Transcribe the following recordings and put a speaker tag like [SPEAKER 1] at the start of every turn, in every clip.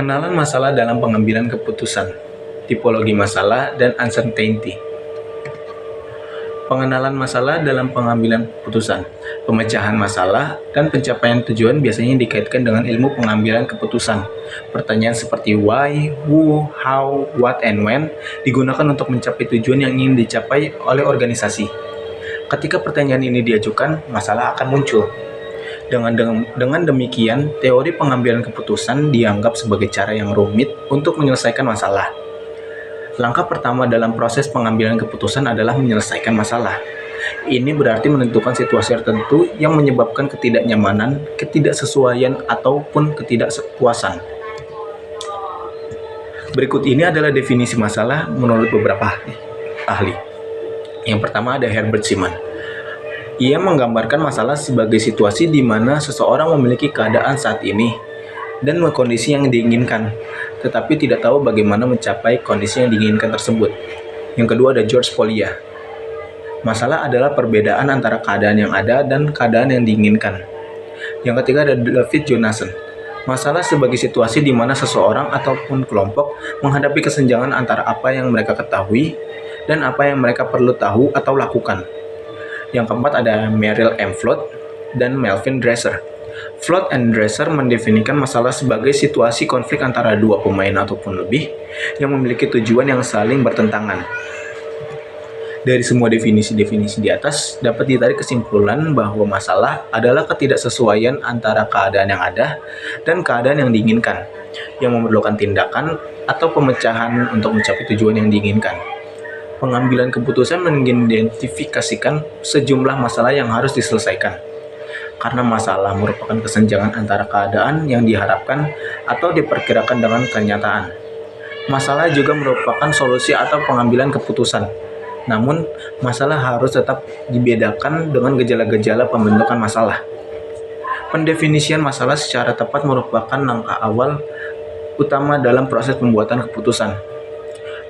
[SPEAKER 1] Pengenalan masalah dalam pengambilan keputusan, tipologi masalah, dan uncertainty. Pengenalan masalah dalam pengambilan keputusan, pemecahan masalah, dan pencapaian tujuan biasanya dikaitkan dengan ilmu pengambilan keputusan. Pertanyaan seperti why, who, how, what, and when digunakan untuk mencapai tujuan yang ingin dicapai oleh organisasi. Ketika pertanyaan ini diajukan, masalah akan muncul. Dengan demikian, teori pengambilan keputusan dianggap sebagai cara yang rumit untuk menyelesaikan masalah. Langkah pertama dalam proses pengambilan keputusan adalah menyelesaikan masalah. Ini berarti menentukan situasi tertentu yang menyebabkan ketidaknyamanan, ketidaksesuaian, ataupun ketidakpuasan. Berikut ini adalah definisi masalah menurut beberapa ahli. Yang pertama ada Herbert Simon. Ia menggambarkan masalah sebagai situasi di mana seseorang memiliki keadaan saat ini dan kondisi yang diinginkan, tetapi tidak tahu bagaimana mencapai kondisi yang diinginkan tersebut. Yang kedua ada George Polya. Masalah adalah perbedaan antara keadaan yang ada dan keadaan yang diinginkan. Yang ketiga ada David Jonassen. Masalah sebagai situasi di mana seseorang ataupun kelompok menghadapi kesenjangan antara apa yang mereka ketahui dan apa yang mereka perlu tahu atau lakukan. Yang keempat ada Merrill M. Flood dan Melvin Dresser. Flood and Dresser mendefinisikan masalah sebagai situasi konflik antara dua pemain ataupun lebih yang memiliki tujuan yang saling bertentangan. Dari semua definisi-definisi di atas, dapat ditarik kesimpulan bahwa masalah adalah ketidaksesuaian antara keadaan yang ada dan keadaan yang diinginkan, yang memerlukan tindakan atau pemecahan untuk mencapai tujuan yang diinginkan. Pengambilan keputusan mengidentifikasikan sejumlah masalah yang harus diselesaikan. Karena masalah merupakan kesenjangan antara keadaan yang diharapkan atau diperkirakan dengan kenyataan. Masalah juga merupakan solusi atau pengambilan keputusan. Namun, masalah harus tetap dibedakan dengan gejala-gejala pembentukan masalah. Pendefinisian masalah secara tepat merupakan langkah awal utama dalam proses pembuatan keputusan.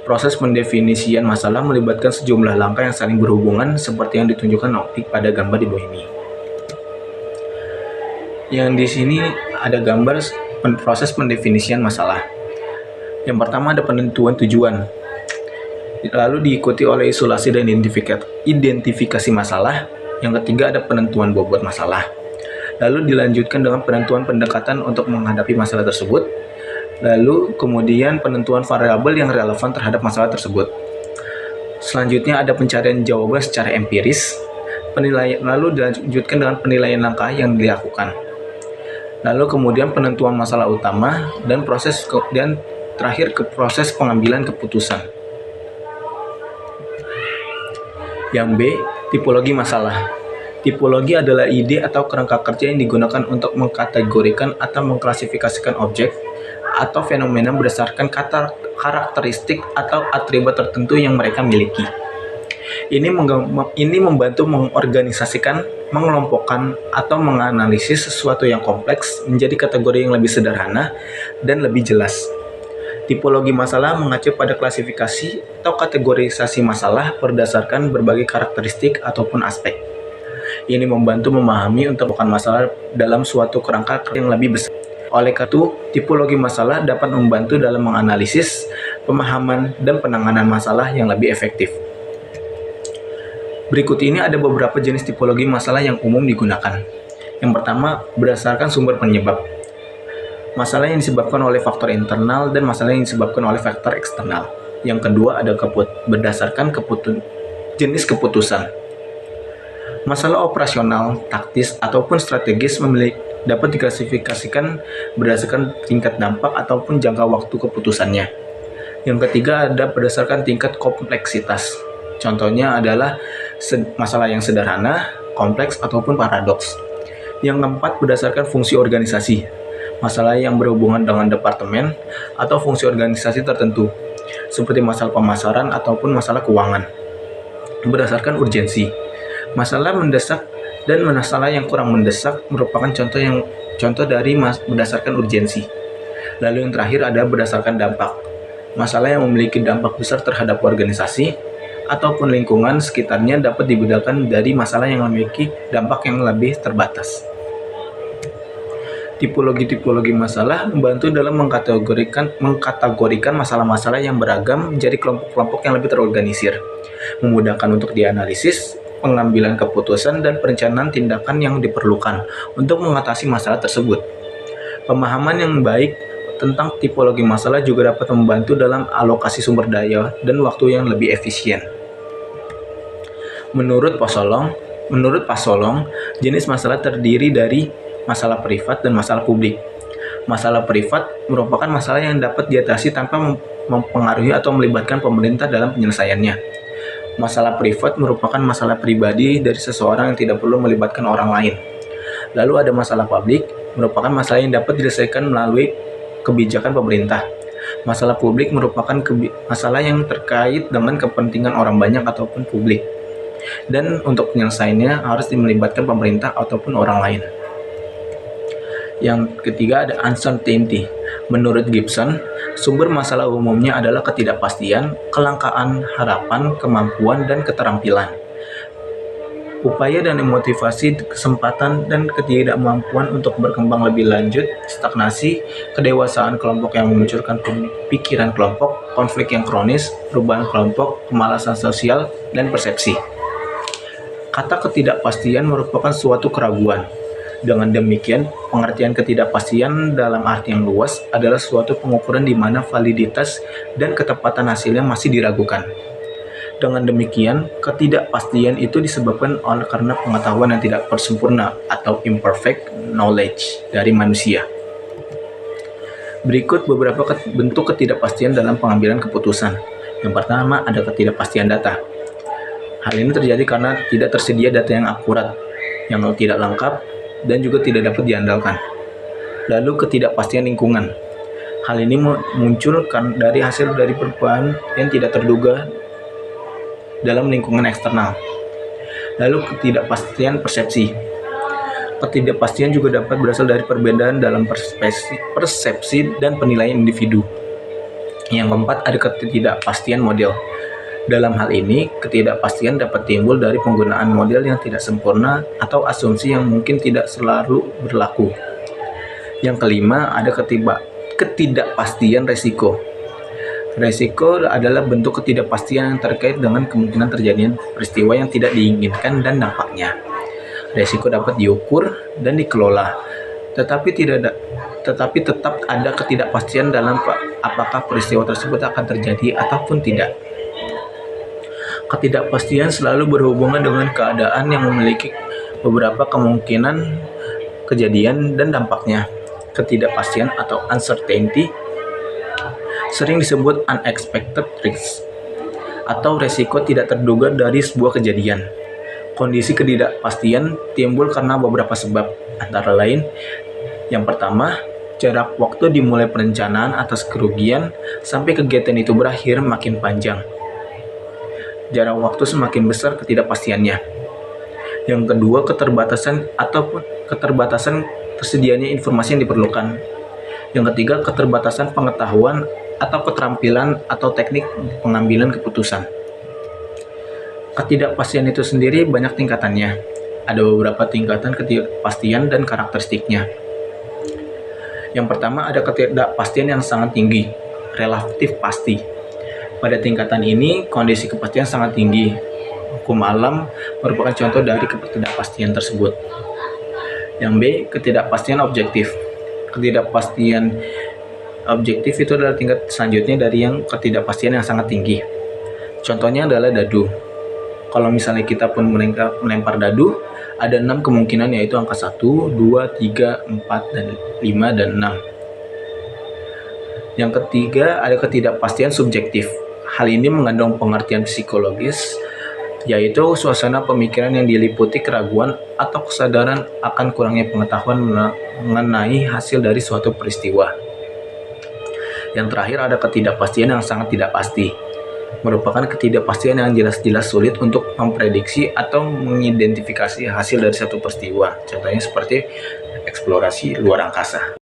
[SPEAKER 1] Proses pendefinisian masalah melibatkan sejumlah langkah yang saling berhubungan seperti yang ditunjukkan pada gambar di bawah ini. Yang di sini ada gambar proses pendefinisian masalah. Yang pertama ada penentuan tujuan. Lalu diikuti oleh isolasi dan identifikasi masalah. Yang ketiga ada penentuan bobot masalah. Lalu dilanjutkan dengan penentuan pendekatan untuk menghadapi masalah tersebut. Lalu kemudian penentuan variabel yang relevan terhadap masalah tersebut. Selanjutnya ada pencarian jawaban secara empiris. Lalu dilanjutkan dengan penilaian langkah yang dilakukan. Lalu kemudian penentuan masalah utama dan terakhir ke proses pengambilan keputusan. Yang B, tipologi masalah. Tipologi adalah ide atau kerangka kerja yang digunakan untuk mengkategorikan atau mengklasifikasikan objek atau fenomena berdasarkan karakteristik atau atribut tertentu yang mereka miliki. Ini membantu mengorganisasikan, mengelompokkan, atau menganalisis sesuatu yang kompleks menjadi kategori yang lebih sederhana dan lebih jelas. Tipologi masalah mengacu pada klasifikasi atau kategorisasi masalah berdasarkan berbagai karakteristik ataupun aspek. Ini membantu memahami untuk bukan masalah dalam suatu kerangka yang lebih besar. Oleh karena itu, tipologi masalah dapat membantu dalam menganalisis, pemahaman, dan penanganan masalah yang lebih efektif. Berikut ini ada beberapa jenis tipologi masalah yang umum digunakan. Yang pertama, berdasarkan sumber penyebab. Masalah yang disebabkan oleh faktor internal dan masalah yang disebabkan oleh faktor eksternal. Yang kedua ada berdasarkan jenis keputusan. Masalah operasional, taktis, ataupun strategis dapat diklasifikasikan berdasarkan tingkat dampak ataupun jangka waktu keputusannya. Yang ketiga ada berdasarkan tingkat kompleksitas. Contohnya adalah masalah yang sederhana, kompleks, ataupun paradoks. Yang keempat berdasarkan fungsi organisasi. Masalah yang berhubungan dengan departemen atau fungsi organisasi tertentu, seperti masalah pemasaran ataupun masalah keuangan. Berdasarkan urgensi. Masalah mendesak dan masalah yang kurang mendesak merupakan contoh dari berdasarkan urgensi. Lalu yang terakhir ada berdasarkan dampak. Masalah yang memiliki dampak besar terhadap organisasi ataupun lingkungan sekitarnya dapat dibedakan dari masalah yang memiliki dampak yang lebih terbatas. Tipologi-tipologi masalah membantu dalam mengkategorikan masalah-masalah yang beragam menjadi kelompok-kelompok yang lebih terorganisir, memudahkan untuk dianalisis, pengambilan keputusan, dan perencanaan tindakan yang diperlukan untuk mengatasi masalah tersebut. Pemahaman yang baik tentang tipologi masalah juga dapat membantu dalam alokasi sumber daya dan waktu yang lebih efisien. Menurut Pasolong, jenis masalah terdiri dari masalah privat dan masalah publik. Masalah privat merupakan masalah yang dapat diatasi tanpa mempengaruhi atau melibatkan pemerintah dalam penyelesaiannya. Masalah privat merupakan masalah pribadi dari seseorang yang tidak perlu melibatkan orang lain. Lalu ada masalah publik, merupakan masalah yang dapat diselesaikan melalui kebijakan pemerintah. Masalah publik merupakan masalah yang terkait dengan kepentingan orang banyak ataupun publik. Dan untuk penyelesaiannya harus melibatkan pemerintah ataupun orang lain. Yang ketiga ada uncertainty. Menurut Gibson, sumber masalah umumnya adalah ketidakpastian, kelangkaan harapan, kemampuan, dan keterampilan. Upaya dan motivasi, kesempatan, dan ketidakmampuan untuk berkembang lebih lanjut, stagnasi, kedewasaan kelompok yang memunculkan pikiran kelompok, konflik yang kronis, perubahan kelompok, kemalasan sosial, dan persepsi. Kata ketidakpastian merupakan suatu keraguan. Dengan demikian, pengertian ketidakpastian dalam arti yang luas adalah suatu pengukuran di mana validitas dan ketepatan hasilnya masih diragukan. Dengan demikian, ketidakpastian itu disebabkan karena pengetahuan yang tidak sempurna atau imperfect knowledge dari manusia. Berikut beberapa bentuk ketidakpastian dalam pengambilan keputusan. Yang pertama ada ketidakpastian data. Hal ini terjadi karena tidak tersedia data yang akurat, yang tidak lengkap, dan juga tidak dapat diandalkan. Lalu ketidakpastian lingkungan. Hal ini muncul dari hasil dari perubahan yang tidak terduga dalam lingkungan eksternal. Lalu ketidakpastian persepsi. Ketidakpastian juga dapat berasal dari perbedaan dalam persepsi dan penilaian individu. Yang keempat ada ketidakpastian model. Dalam hal ini, ketidakpastian dapat timbul dari penggunaan model yang tidak sempurna atau asumsi yang mungkin tidak selalu berlaku. Yang kelima, ada ketidakpastian resiko. Resiko adalah bentuk ketidakpastian yang terkait dengan kemungkinan terjadinya peristiwa yang tidak diinginkan dan dampaknya. Resiko dapat diukur dan dikelola, tetapi tetap ada ketidakpastian dalam apakah peristiwa tersebut akan terjadi ataupun tidak. Ketidakpastian selalu berhubungan dengan keadaan yang memiliki beberapa kemungkinan kejadian dan dampaknya. Ketidakpastian atau uncertainty sering disebut unexpected risk atau resiko tidak terduga dari sebuah kejadian. Kondisi ketidakpastian timbul karena beberapa sebab, antara lain yang pertama, jarak waktu dimulai perencanaan atas kerugian sampai kegiatan itu berakhir makin panjang. Jarak waktu semakin besar ketidakpastiannya. Yang kedua, keterbatasan tersedianya informasi yang diperlukan. Yang ketiga, keterbatasan pengetahuan atau keterampilan atau teknik pengambilan keputusan. Ketidakpastian itu sendiri banyak tingkatannya. Ada beberapa tingkatan ketidakpastian dan karakteristiknya. Yang pertama, ada ketidakpastian yang sangat tinggi, relatif pasti. Pada tingkatan ini, kondisi kepastian sangat tinggi. Hukum alam merupakan contoh dari ketidakpastian tersebut. Yang B, ketidakpastian objektif. Ketidakpastian objektif itu adalah tingkat selanjutnya dari yang ketidakpastian yang sangat tinggi. Contohnya adalah dadu. Kalau misalnya kita pun melempar dadu, ada 6 kemungkinan, yaitu angka 1, 2, 3, 4, dan 5, dan 6. Yang ketiga, ada ketidakpastian subjektif. Hal ini mengandung pengertian psikologis, yaitu suasana pemikiran yang diliputi keraguan atau kesadaran akan kurangnya pengetahuan mengenai hasil dari suatu peristiwa. Yang terakhir ada ketidakpastian yang sangat tidak pasti. Merupakan ketidakpastian yang jelas-jelas sulit untuk memprediksi atau mengidentifikasi hasil dari satu peristiwa. Contohnya seperti eksplorasi luar angkasa.